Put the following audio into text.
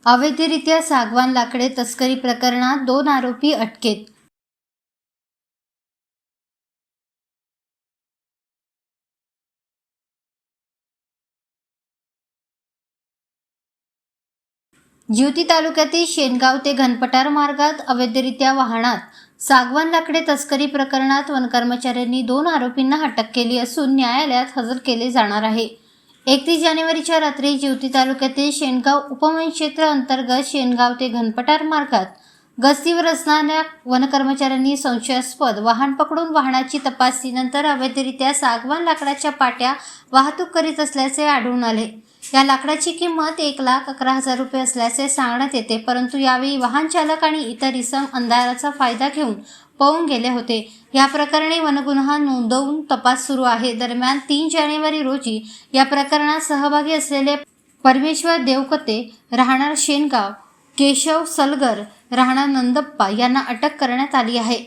अवैधरित्या सागवान लाकडे तस्करी प्रकरणात 2 आरोपी अटकेत। जिवती तालुक्यातील शेनगाव ते घनपटार मार्गात अवैधरित्या वाहनात सागवान लाकडे तस्करी प्रकरणात वन कर्मचाऱ्यांनी 2 आरोपींना अटक केली असून न्यायालयात हजर केले जाणार आहे। 31 जानेवारीच्या रात्री जिवती तालुक्यातील शेनगाव उपवनक्षेत्र अंतर्गत शेनगाव ते घनपटार मार्गात गस्तीवर असणाऱ्या वन कर्मचाऱ्यांनी संशयास्पद वाहन पकडून वाहनाची तपासणीनंतर अवैधरित्या सागवान लाकडाच्या पाट्या वाहतूक करीत असल्याचे आढळून आले। या लाकडाची किंमत 1,11,000 रुपये असल्याचे सांगण्यात येते, परंतु यावेळी वाहन चालक आणि इतर इसम अंधाराचा फायदा घेऊन पळून गेले होते। या प्रकरणी वनगुन्हा नोंदवून तपास सुरू आहे। दरम्यान 3 जानेवारी रोजी या प्रकरणात सहभागी असलेले परमेश्वर देवकते राहणार शेनगाव, केशव सलगर राहणार नंदप्पा यांना अटक करण्यात आली आहे।